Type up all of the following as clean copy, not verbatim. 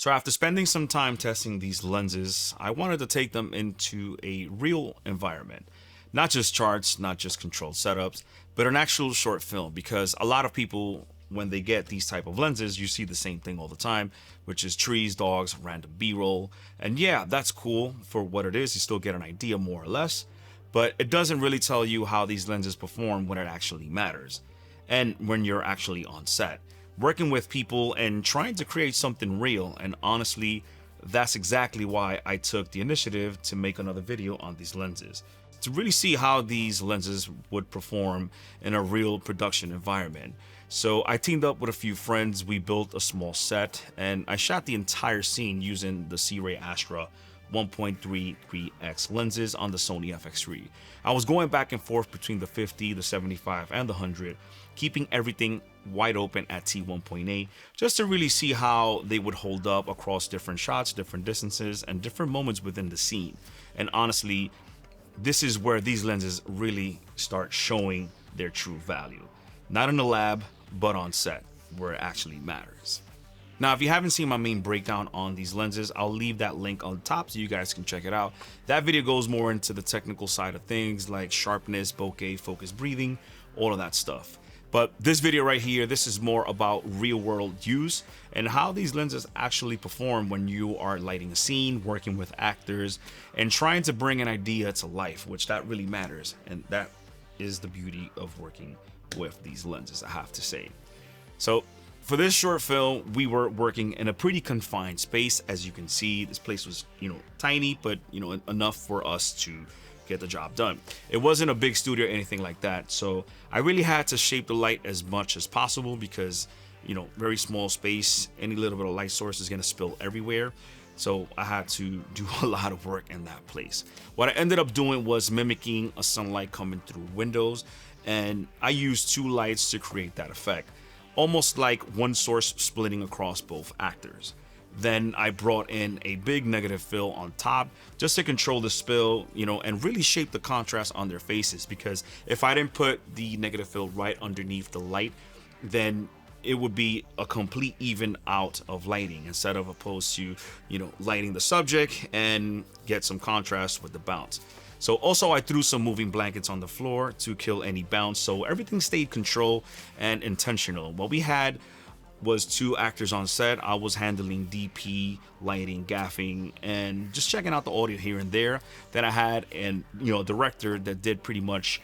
So after spending some time testing these lenses, I wanted to take them into a real environment. Not just charts, not just controlled setups, but an actual short film, because a lot of people, when they get these type of lenses, you see the same thing all the time, which is trees, dogs, random B-roll. And yeah, that's cool for what it is. You still get an idea more or less, but it doesn't really tell you how these lenses perform when it actually matters and when you're actually on set, working with people and trying to create something real. And honestly, that's exactly why I took the initiative to make another video on these lenses, to really see how these lenses would perform in a real production environment. So I teamed up with a few friends, we built a small set, and I shot the entire scene using the Sirui Astra 1.33x lenses on the Sony FX3. I was going back and forth between the 50, the 75, and the 100, keeping everything wide open at T1.8 just to really see how they would hold up across different shots, different distances, and different moments within the scene. And honestly, this is where these lenses really start showing their true value. Not in the lab, but on set, where it actually matters. Now, if you haven't seen my main breakdown on these lenses, I'll leave that link on top so you guys can check it out. That video goes more into the technical side of things like sharpness, bokeh, focus breathing, all of that stuff. But this video right here, this is more about real world use and how these lenses actually perform when you are lighting a scene, working with actors, and trying to bring an idea to life, which that really matters. And that is the beauty of working with these lenses, I have to say. So for this short film, we were working in a pretty confined space. As you can see, this place was, tiny, but, enough for us to get the job done. It wasn't a big studio or anything like that. So I really had to shape the light as much as possible because, very small space, any little bit of light source is going to spill everywhere. So I had to do a lot of work in that place. What I ended up doing was mimicking a sunlight coming through windows, and I used two lights to create that effect, almost like one source splitting across both actors. Then I brought in a big negative fill on top just to control the spill, and really shape the contrast on their faces, because if I didn't put the negative fill right underneath the light, then it would be a complete even out of lighting instead of opposed to, lighting the subject and get some contrast with the bounce. So also I threw some moving blankets on the floor to kill any bounce, so everything stayed controlled and intentional. What we had was two actors on set. I was handling DP, lighting, gaffing, and just checking out the audio here and there. Then I had a director that did pretty much,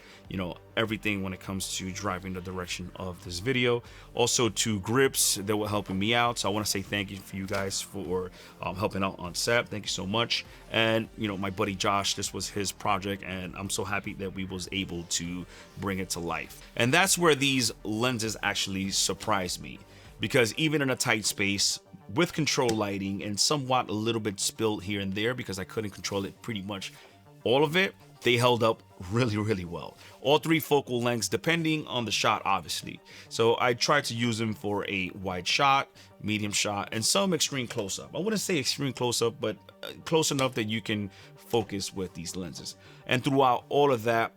everything when it comes to driving the direction of this video. Also two grips that were helping me out. So I want to say thank you for you guys for helping out on set. Thank you so much. And my buddy Josh, this was his project, and I'm so happy that we was able to bring it to life. And that's where these lenses actually surprised me, because even in a tight space with control lighting and somewhat a little bit spilled here and there because I couldn't control it pretty much all of it, they held up really, really well. All three focal lengths, depending on the shot, obviously. So I tried to use them for a wide shot, medium shot, and some extreme close-up. I wouldn't say extreme close-up, but close enough that you can focus with these lenses. And throughout all of that,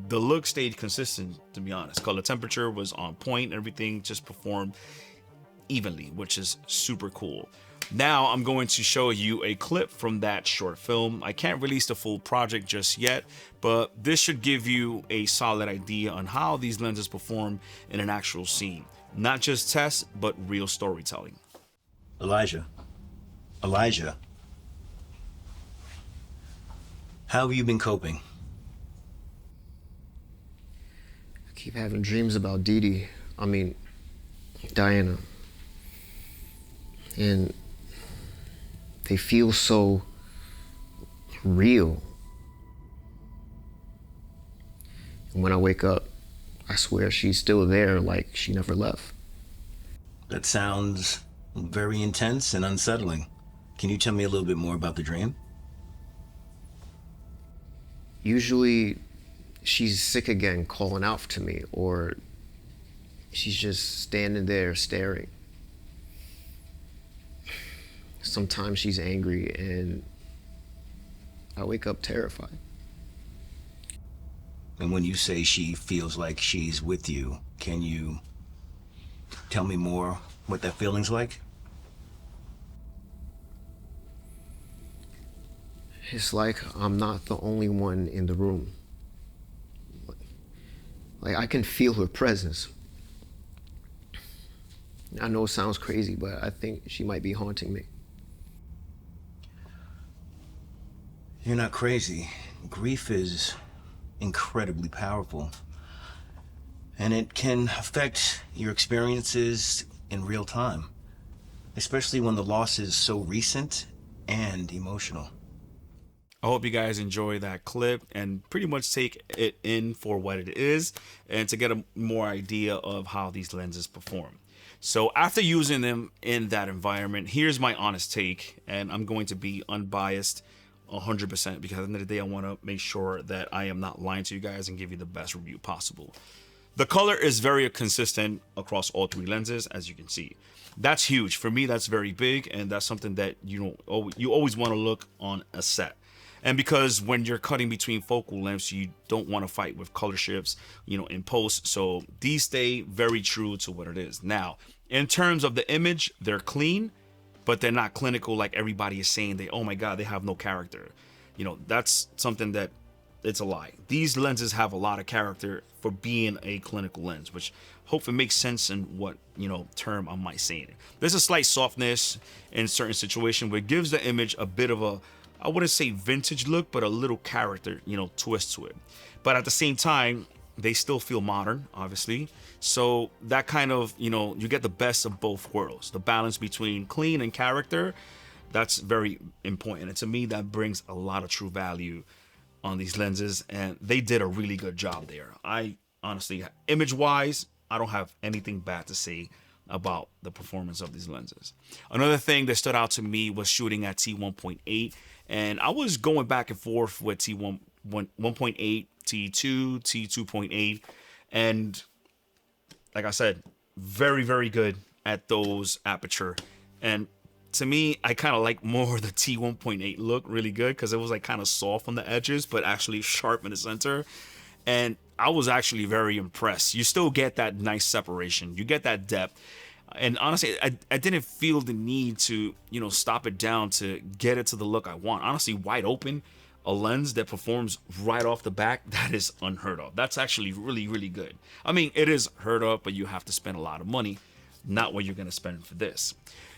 the look stayed consistent, to be honest. Color temperature was on point, everything just performed evenly, which is super cool. Now I'm going to show you a clip from that short film. I can't release the full project just yet, but this should give you a solid idea on how these lenses perform in an actual scene. Not just tests, but real storytelling. Elijah, how have you been coping? I keep having dreams about Diana. And they feel so real. And when I wake up, I swear she's still there, like she never left. That sounds very intense and unsettling. Can you tell me a little bit more about the dream? Usually, she's sick again, calling out to me, or she's just standing there staring. Sometimes she's angry, and I wake up terrified. And when you say she feels like she's with you, can you tell me more what that feeling's like? It's like I'm not the only one in the room. Like I can feel her presence. I know it sounds crazy, but I think she might be haunting me. You're not crazy. Grief is incredibly powerful, and it can affect your experiences in real time, especially when the loss is so recent and emotional. I hope you guys enjoy that clip and pretty much take it in for what it is and to get a more idea of how these lenses perform. So after using them in that environment, here's my honest take, and I'm going to be unbiased 100% because at the end of the day, I want to make sure that I am not lying to you guys and give you the best review possible. The color is very consistent across all three lenses, as you can see. That's huge. For me, that's very big, and that's something that you always want to look on a set. And because when you're cutting between focal lengths, you don't want to fight with color shifts, in post. So these stay very true to what it is. Now, in terms of the image, they're clean, but they're not clinical like everybody is saying. Oh my God, they have no character. That's something that it's a lie. These lenses have a lot of character for being a clinical lens, which hopefully makes sense in what, term I might say it. There's a slight softness in certain situations where it gives the image a bit of a, I wouldn't say vintage look, but a little character, twist to it. But at the same time, they still feel modern, obviously. So that kind of, you get the best of both worlds. The balance between clean and character, that's very important. And to me, that brings a lot of true value on these lenses. And they did a really good job there. I honestly, image-wise, I don't have anything bad to say about the performance of these lenses. Another thing that stood out to me was shooting at T1.8. And I was going back and forth with T1, 1.8, T2, T2.8. And like I said, very, very good at those aperture. And to me, I kind of like more the T1.8 look really good because it was like kind of soft on the edges, but actually sharp in the center. And I was actually very impressed. You still get that nice separation. You get that depth. And honestly, I didn't feel the need to, stop it down to get it to the look I want. Honestly, wide open, a lens that performs right off the back, that is unheard of. That's actually really, really good. I mean, it is heard of, but you have to spend a lot of money, not what you're going to spend for this.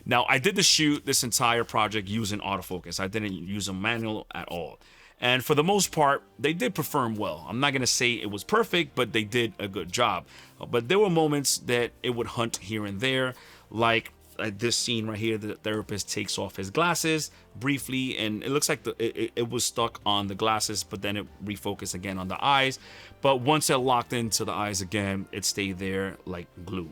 Now, I did this entire project using autofocus. I didn't use a manual at all. And for the most part, they did perform well. I'm not going to say it was perfect, but they did a good job. But there were moments that it would hunt here and there, like this scene right here. The therapist takes off his glasses briefly, and it looks like it was stuck on the glasses, but then it refocused again on the eyes. But once it locked into the eyes again, it stayed there like glue.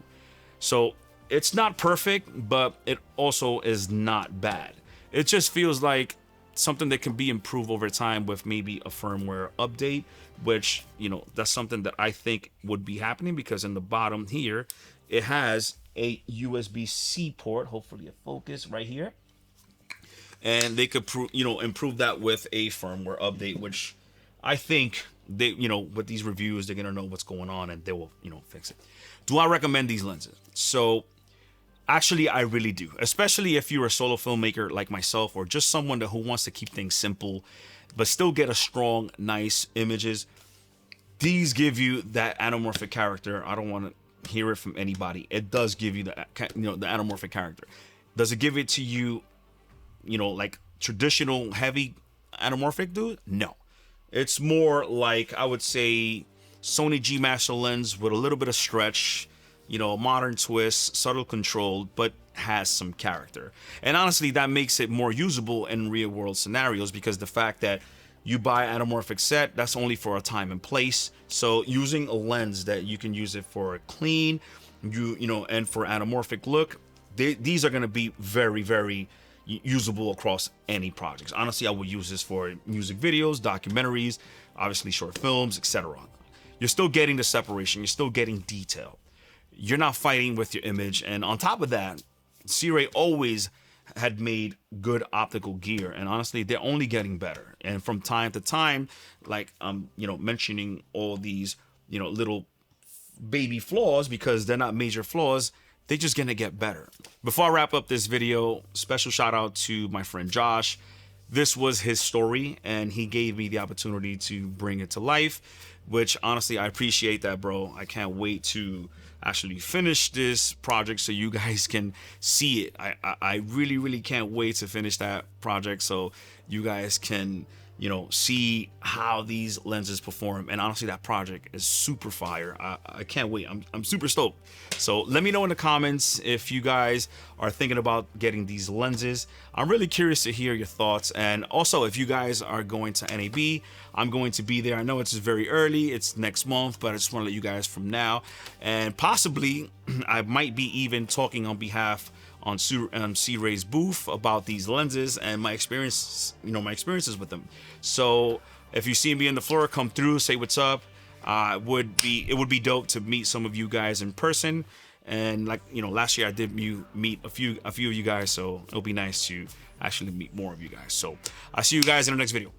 So it's not perfect, but it also is not bad. It just feels like something that can be improved over time with maybe a firmware update, which, that's something that I think would be happening because in the bottom here, it has a USB-C port, hopefully a focus right here. And they could, improve that with a firmware update, which I think they, with these reviews, they're going to know what's going on and they will, fix it. Do I recommend these lenses? So actually, I really do, especially if you're a solo filmmaker like myself or just someone who wants to keep things simple, but still get a strong, nice images. These give you that anamorphic character. I don't want to hear it from anybody. It does give you the anamorphic character. Does it give it to you, like traditional heavy anamorphic, dude? No. It's more like, I would say, Sony G Master lens with a little bit of stretch, a modern twist, subtle control, but has some character. And honestly, that makes it more usable in real world scenarios because the fact that you buy anamorphic set, that's only for a time and place. So using a lens that you can use it for a clean, and for anamorphic look, these are going to be very, very usable across any projects. Honestly, I would use this for music videos, documentaries, obviously short films, etc. You're still getting the separation. You're still getting detail. You're not fighting with your image. And on top of that, Sirui always had made good optical gear. And honestly, they're only getting better. And from time to time, like I'm, mentioning all these, little baby flaws because they're not major flaws. They're just going to get better. Before I wrap up this video, special shout out to my friend Josh. this was his story, and he gave me the opportunity to bring it to life, which honestly I appreciate that, bro. I can't wait to actually finish this project so you guys can see it. I really can't wait to finish that project so you guys can, you know, see how these lenses perform. And honestly, that project is super fire. I can't wait. I'm super stoked. So let me know in the comments if you guys are thinking about getting these lenses. I'm really curious to hear your thoughts. And also, if you guys are going to NAB, I'm going to be there. I know it's very early, it's next month, but I just want to let you guys from now. And possibly I might be even talking on behalf on C-Ray's booth about these lenses and my experience, you know, my experiences with them. So if you see me in the floor, come through, say what's up. It would be dope to meet some of you guys in person. And like, you know, last year I did meet a few of you guys, so it'll be nice to actually meet more of you guys. So I'll see you guys in the next video.